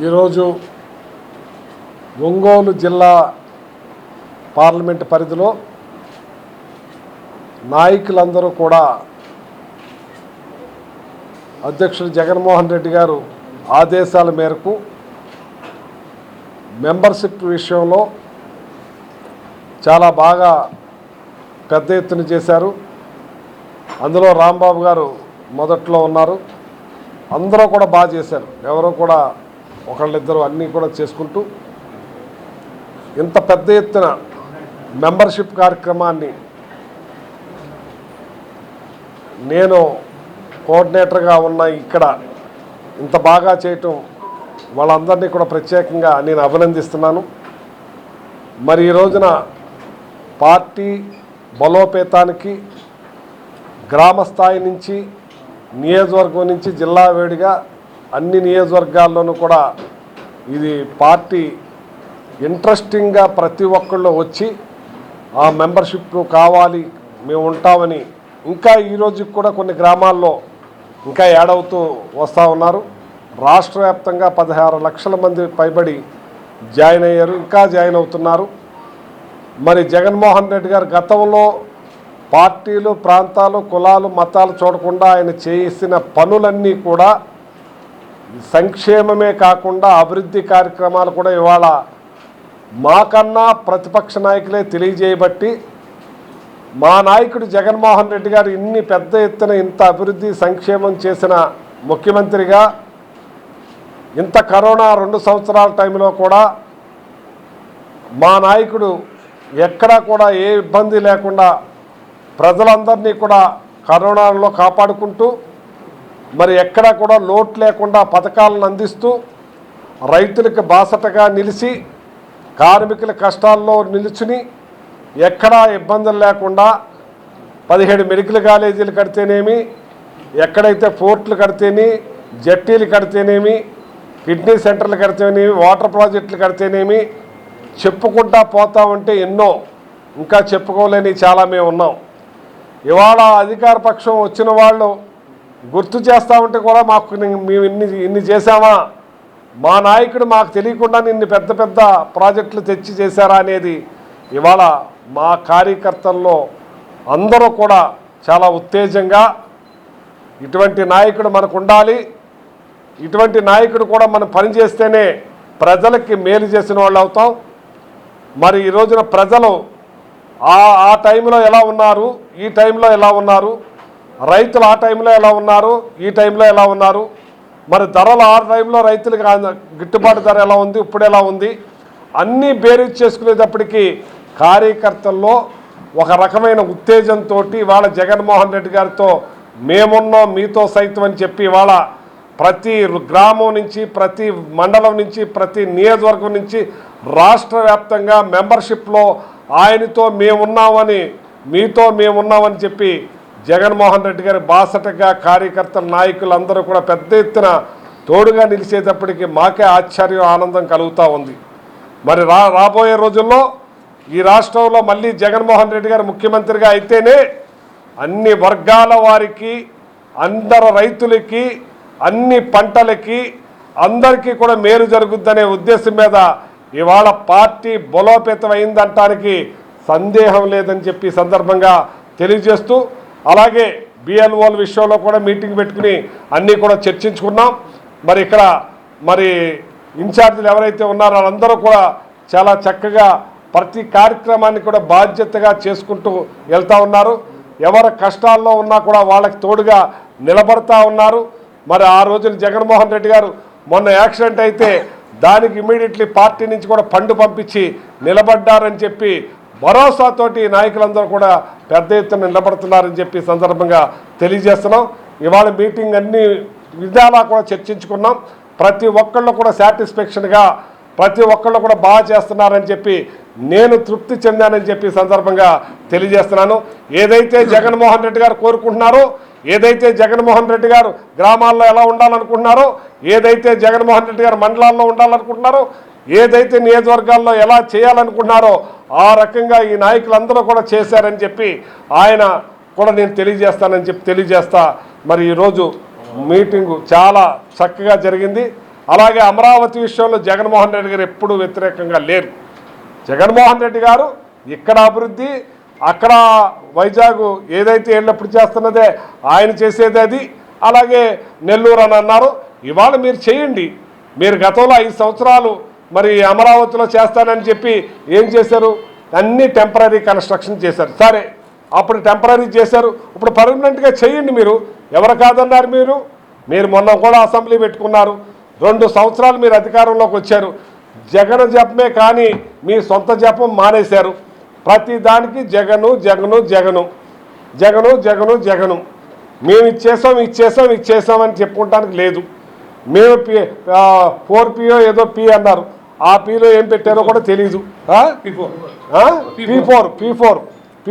ఈరోజు ఒంగోలు జిల్లా పార్లమెంట్ పరిధిలో నాయకులందరూ కూడా అధ్యక్షుడు జగన్మోహన్ రెడ్డి గారు ఆదేశాల మేరకు మెంబర్షిప్ విషయంలో చాలా బాగా పెద్ద ఎత్తున చేశారు. అందులో రాంబాబు గారు మొదట్లో ఉన్నారు. అందరూ కూడా బాగా చేశారు. ఎవరో కూడా ఒకళ్ళిద్దరు అన్నీ కూడా చేసుకుంటూ ఇంత పెద్ద ఎత్తున మెంబర్షిప్ కార్యక్రమాన్ని నేను కోఆర్డినేటర్గా ఉన్న ఇక్కడ ఇంత బాగా చేయటం వాళ్ళందరినీ కూడా ప్రత్యేకంగా నేను అభినందిస్తున్నాను. మరి ఈ రోజున పార్టీ బలోపేతానికి గ్రామ స్థాయి నుంచి నియోజకవర్గం నుంచి జిల్లా వేడిగా అన్ని నియోజకవర్గాల్లోనూ కూడా ఇది పార్టీ ఇంట్రెస్టింగ్గా ప్రతి ఒక్కళ్ళు వచ్చి ఆ మెంబర్షిప్ కావాలి మేము ఉంటామని ఇంకా ఈరోజు కూడా కొన్ని గ్రామాల్లో ఇంకా యాడ్ అవుతూ వస్తూ ఉన్నారు. రాష్ట్ర వ్యాప్తంగా 16 లక్షల మంది పైబడి జాయిన్ అయ్యారు, ఇంకా జాయిన్ అవుతున్నారు. మరి జగన్మోహన్ రెడ్డి గారు గతంలో పార్టీలు ప్రాంతాలు కులాలు మతాలు చూడకుండా ఆయన చేసిన పనులన్నీ కూడా సంక్షేమమే కాకుండా అభివృద్ధి కార్యక్రమాలు కూడా ఇవాళ మాకన్నా ప్రతిపక్ష నాయకులే తెలియజేయబట్టి మా నాయకుడు జగన్మోహన్ రెడ్డి గారు ఇన్ని పెద్ద ఎత్తున ఇంత అభివృద్ధి సంక్షేమం చేసిన ముఖ్యమంత్రిగా ఇంత కరోనా 2 సంవత్సరాల టైంలో కూడా మా నాయకుడు ఎక్కడా కూడా ఏ ఇబ్బంది లేకుండా ప్రజలందరినీ కూడా కరోనాలో కాపాడుకుంటూ మరి ఎక్కడా కూడా లోటు లేకుండా పథకాలను అందిస్తూ రైతులకు బాసటగా నిలిచి కార్మికుల కష్టాల్లో నిలుచుని ఎక్కడా ఇబ్బందులు లేకుండా 17 మెడికల్ కాలేజీలు కడితేనేమి, ఎక్కడైతే పోర్టులు కడితేనే, జట్టీలు కడితేనేమి, కిడ్నీ సెంటర్లు కడితేనేమి, వాటర్ ప్రాజెక్టులు కడితేనేమి చెప్పుకుంటా పోతా ఉంటే ఎన్నో ఇంకా చెప్పుకోలేని చాలా మేము ఉన్నాం. ఇవాళ అధికార పక్షం వచ్చిన వాళ్ళు గుర్తు చేస్తూ ఉంటే కూడా మాకు మేము ఇన్ని చేశామా, మా నాయకుడు మాకు తెలియకుండా ఇన్ని పెద్ద పెద్ద ప్రాజెక్టులు తెచ్చి చేశారా అనేది ఇవాళ మా కార్యకర్తల్లో అందరూ కూడా చాలా ఉత్తేజంగా ఇటువంటి నాయకుడు మనకు ఉండాలి, ఇటువంటి నాయకుడు కూడా మనం పనిచేస్తేనే ప్రజలకి మేలు చేసిన వాళ్ళు అవుతాం. మరి ఈ రోజున ప్రజలు ఆ టైంలో ఎలా ఉన్నారు, ఈ టైంలో ఎలా ఉన్నారు, రైతులు ఆ టైంలో ఎలా ఉన్నారు, ఈ టైంలో ఎలా ఉన్నారు, మరి ధరలు ఆ టైంలో రైతులకు గిట్టుబాటు ధర ఎలా ఉంది, ఇప్పుడు ఎలా ఉంది, అన్నీ బేరీజ్ చేసుకునేటప్పటికీ కార్యకర్తల్లో ఒక రకమైన ఉత్తేజంతో ఇవాళ జగన్మోహన్ రెడ్డి గారితో మేమున్నాం మీతో సైతం అని చెప్పి ఇవాళ ప్రతి గ్రామం నుంచి ప్రతి మండలం నుంచి ప్రతి నియోజకవర్గం నుంచి రాష్ట్ర వ్యాప్తంగా మెంబర్షిప్లో ఆయనతో మేమున్నామని మీతో మేమున్నామని చెప్పి జగన్మోహన్ రెడ్డి గారి బాసటగా కార్యకర్తల నాయకులందరూ కూడా పెద్ద ఎత్తున తోడుగా నిలిచేటప్పటికి మాకే ఆశ్చర్యం ఆనందం కలుగుతూ ఉంది. మరి రాబోయే రోజుల్లో ఈ రాష్ట్రంలో మళ్ళీ జగన్మోహన్ రెడ్డి గారు ముఖ్యమంత్రిగా అయితేనే అన్ని వర్గాల వారికి, అందరు రైతులకి, అన్ని పంటలకి అందరికీ కూడా మేలు జరుగుద్దనే ఉద్దేశం మీద ఇవాళ పార్టీ బలోపేతం అయిందంటానికి సందేహం లేదని చెప్పి సందర్భంగా తెలియజేస్తూ, అలాగే బిఎల్ఓల విషయంలో కూడా మీటింగ్ పెట్టుకుని అన్నీ కూడా చర్చించుకున్నాం. మరి ఇక్కడ మరి ఇన్ఛార్జీలు ఎవరైతే ఉన్నారో వాళ్ళందరూ కూడా చాలా చక్కగా ప్రతి కార్యక్రమాన్ని కూడా బాధ్యతగా చేసుకుంటూ వెళ్తూ ఉన్నారు. ఎవరి కష్టాల్లో ఉన్నా కూడా వాళ్ళకి తోడుగా నిలబడతా ఉన్నారు. మరి ఆ రోజున జగన్మోహన్ రెడ్డి గారు మొన్న యాక్సిడెంట్ అయితే దానికి ఇమీడియట్లీ పార్టీ నుంచి కూడా ఫండ్ పంపించి నిలబడ్డారని చెప్పి భరోసాతోటి నాయకులందరూ కూడా పెద్ద ఎత్తున నిలబడుతున్నారని చెప్పి సందర్భంగా తెలియజేస్తున్నాం. ఇవాళ మీటింగ్ అన్ని విధాలా కూడా చర్చించుకున్నాం. ప్రతి ఒక్కళ్ళు కూడా సాటిస్ఫాక్షన్గా ప్రతి ఒక్కళ్ళు కూడా బాగా చేస్తున్నారని చెప్పి నేను తృప్తి చెందానని చెప్పి సందర్భంగా తెలియజేస్తున్నాను. ఏదైతే జగన్మోహన్ రెడ్డి గారు కోరుకుంటున్నారో, ఏదైతే జగన్మోహన్ రెడ్డి గారు గ్రామాల్లో ఎలా ఉండాలనుకుంటున్నారో, ఏదైతే జగన్మోహన్ రెడ్డి గారు మండలాల్లో ఉండాలనుకుంటున్నారో, ఏదైతే నియోజకవర్గాల్లో ఎలా చేయాలనుకుంటున్నారో ఆ రకంగా ఈ నాయకులందరూ కూడా చేశారని చెప్పి ఆయన కూడా నేను తెలియజేస్తానని చెప్పి తెలియజేస్తా. మరి ఈరోజు మీటింగు చాలా చక్కగా జరిగింది. అలాగే అమరావతి విషయంలో జగన్మోహన్ రెడ్డి గారు ఎప్పుడూ వ్యతిరేకంగా లేరు. జగన్మోహన్ రెడ్డి గారు ఇక్కడ అభివృద్ధి, అక్కడ వైజాగ్ ఏదైతే ఎల్లప్పుడు చేస్తున్నదే ఆయన చేసేది అది. అలాగే నెల్లూరు అని అన్నారు, ఇవాళ మీరు చేయండి. మీరు గతంలో 5 సంవత్సరాలు మరి అమరావతిలో చేస్తానని చెప్పి ఏం చేశారు? అన్నీ టెంపరీ కన్స్ట్రక్షన్ చేశారు. సరే, అప్పుడు టెంపరీ చేశారు, ఇప్పుడు పర్మనెంట్గా చేయండి. మీరు ఎవరు కాదన్నారు? మీరు మొన్న కూడా అసెంబ్లీ పెట్టుకున్నారు. 2 సంవత్సరాలు మీరు అధికారంలోకి వచ్చారు. జగన్ జపమే కానీ మీ సొంత జపం మానేశారు. ప్రతి దానికి జగను జగను జగను జగను జగను జగను. మేము ఇచ్చేసామని చెప్పుకోవడానికి లేదు. మేము P4 ఏదో పీ అన్నారు, ఆ పీలో ఏం పెట్టారో కూడా తెలీదు.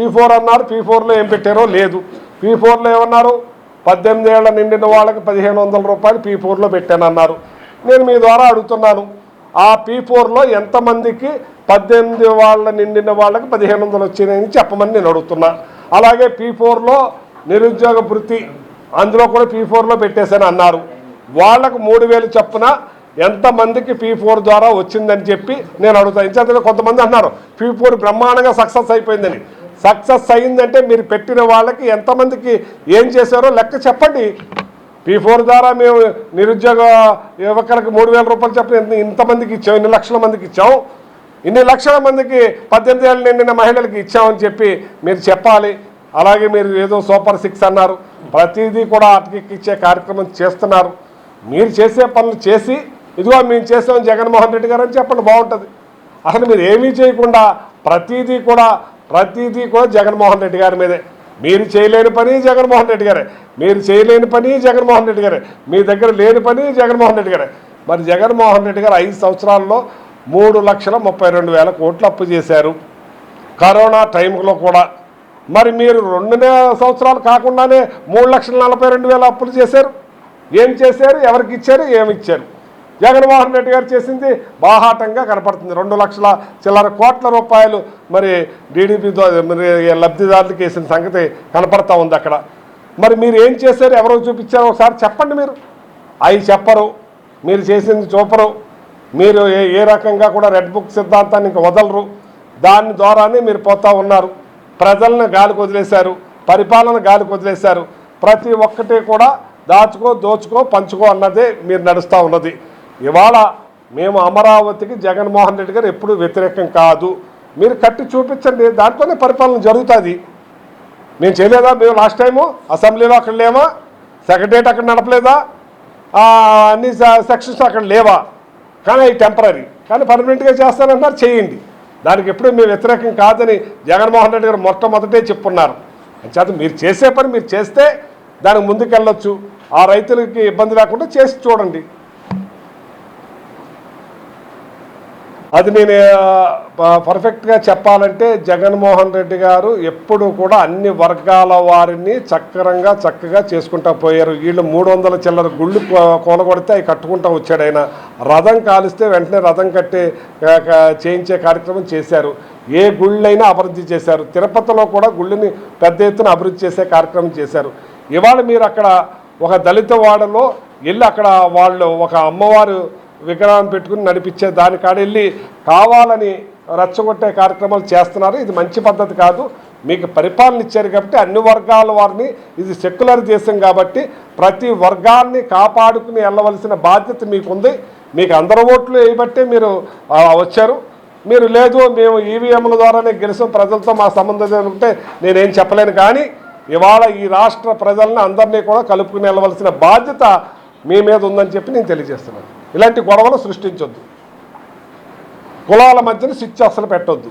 P4 అన్నారు, P4లో ఏం పెట్టారో లేదు. P4లో ఏమన్నారు? 18 ఏళ్ల నిండిన వాళ్ళకి 1500 రూపాయలు P4లో పెట్టానన్నారు. నేను మీ ద్వారా అడుగుతున్నాను, ఆ P4లో ఎంతమందికి 18 వాళ్ళ నిండిన వాళ్ళకి 1500 వచ్చినాయని చెప్పమని నేను అడుగుతున్నా. అలాగే P4లో నిరుద్యోగ భృతి, అందులో కూడా P4లో పెట్టేశాను అన్నారు. వాళ్ళకు 3000 చొప్పున ఎంతమందికి P4 ద్వారా వచ్చిందని చెప్పి నేను అడుగుతాను. ఇంత కొంతమంది అన్నారు P4 బ్రహ్మాండంగా సక్సెస్ అయిపోయిందని. సక్సెస్ అయిందంటే మీరు పెట్టిన వాళ్ళకి ఎంతమందికి ఏం చేశారో లెక్క చెప్పండి. P4 ద్వారా మేము నిరుద్యోగ యువకులకు 3000 రూపాయలు చెప్పిన ఇంతమందికి ఇచ్చాం, ఇన్ని లక్షల మందికి ఇచ్చాం, ఇన్ని లక్షల మందికి 18 ఏళ్ళు నిండిన మహిళలకు ఇచ్చామని చెప్పి మీరు చెప్పాలి. అలాగే మీరు ఏదో సూపర్ 6 అన్నారు, ప్రతిదీ కూడా అటకెక్కిచ్చే కార్యక్రమం చేస్తున్నారు. మీరు చేసే పనులు చేసి ఇదిగో మేము చేసాం జగన్మోహన్ రెడ్డి గారు అని చెప్పండి, బాగుంటుంది. అసలు మీరు ఏమీ చేయకుండా ప్రతిదీ కూడా జగన్మోహన్ రెడ్డి గారి మీదే. మీరు చేయలేని పని జగన్మోహన్ రెడ్డి గారే, మీరు చేయలేని పని జగన్మోహన్ రెడ్డి గారే, మీ దగ్గర లేని పని జగన్మోహన్ రెడ్డి గారే. మరి జగన్మోహన్ రెడ్డి గారు 5 సంవత్సరాల్లో 3,32,000 కోట్లు అప్పు చేశారు, కరోనా టైంలో కూడా. మరి మీరు 2 సంవత్సరాలు కాకుండానే 3,42,000 అప్పులు చేశారు. ఏం చేశారు? ఎవరికి ఇచ్చారు? ఏమి ఇచ్చారు? జగన్మోహన్ రెడ్డి గారు చేసింది బాహాటంగా కనపడుతుంది. 2 లక్షల చిల్లర కోట్ల రూపాయలు మరి టీడీపీ మరి లబ్ధిదారులకు వేసిన సంగతి కనపడతా ఉంది అక్కడ. మరి మీరు ఏం చేశారు? ఎవరో చూపించారో ఒకసారి చెప్పండి. మీరు అవి చెప్పరు, మీరు చేసింది చూపరు. మీరు ఏ రకంగా కూడా రెడ్ బుక్ సిద్ధాంతాన్ని ఇంకా వదలరు. దాని ద్వారానే మీరు పోతూ ఉన్నారు. ప్రజలను గాలికి వదిలేశారు, పరిపాలన గాలికి వదిలేశారు. ప్రతి ఒక్కటి కూడా దాచుకో దోచుకో పంచుకో అన్నదే మీరు నడుస్తూ ఉన్నది. ఇవాళ మేము అమరావతికి జగన్మోహన్ రెడ్డి గారు ఎప్పుడూ వ్యతిరేకం కాదు. మీరు కట్టి చూపించండి, దాంట్లోనే పరిపాలన జరుగుతుంది. మేము చేయలేదా? మేము లాస్ట్ టైము అసెంబ్లీలో అక్కడ లేవా? సెక్రటరియట్ అక్కడ నడపలేదా? అన్ని సెక్షన్స్ అక్కడ లేవా? కానీ అవి టెంపరీ, కానీ పర్మనెంట్గా చేస్తానంటారు, చేయండి. దానికి ఎప్పుడూ మేము వ్యతిరేకం కాదని జగన్మోహన్ రెడ్డి గారు మొట్టమొదటే చెప్పున్నారు. అంచేత మీరు చేసే పని మీరు చేస్తే దానికి ముందుకెళ్ళొచ్చు. ఆ రైతులకి ఇబ్బంది లేకుండా చేసి చూడండి. అది నేను పర్ఫెక్ట్గా చెప్పాలంటే జగన్మోహన్ రెడ్డి గారు ఎప్పుడు కూడా అన్ని వర్గాల వారిని చక్కగా చేసుకుంటూ పోయారు. వీళ్ళు 300 చిల్లర గుళ్ళు కూలగొడితే అవి కట్టుకుంటూ వచ్చాడు ఆయన. రథం కాలిస్తే వెంటనే రథం చేయించే కార్యక్రమం చేశారు. ఏ గుళ్ళైనా అభివృద్ధి చేశారు. తిరుపతిలో కూడా గుళ్ళని పెద్ద ఎత్తున అభివృద్ధి చేసే కార్యక్రమం చేశారు. ఇవాళ మీరు అక్కడ ఒక దళిత వాడలో వెళ్ళి అక్కడ వాళ్ళు ఒక అమ్మవారు విగ్రహం పెట్టుకుని నడిపించే దానికాడ వెళ్ళి కావాలని రెచ్చగొట్టే కార్యక్రమాలు చేస్తున్నారు. ఇది మంచి పద్ధతి కాదు. మీకు పరిపాలన ఇచ్చారు కాబట్టి అన్ని వర్గాల వారిని, ఇది సెక్యులర్ దేశం కాబట్టి ప్రతి వర్గాన్ని కాపాడుకుని వెళ్ళవలసిన బాధ్యత మీకుంది. మీకు అందరు ఓట్లు వేయబట్టే మీరు వచ్చారు. మీరు లేదు మేము ఈవీఎంల ద్వారానే గెలిచాం, ప్రజలతో మా సంబంధం ఉంటే నేనేం చెప్పలేను. కానీ ఇవాళ ఈ రాష్ట్ర ప్రజల్ని అందరినీ కూడా కలుపుకుని వెళ్ళవలసిన బాధ్యత మీ మీద ఉందని చెప్పి నేను తెలియజేస్తున్నాను. ఇలాంటి గొడవలు సృష్టించొద్దు. కులాల మధ్యన స్విచ్ అసలు పెట్టొద్దు.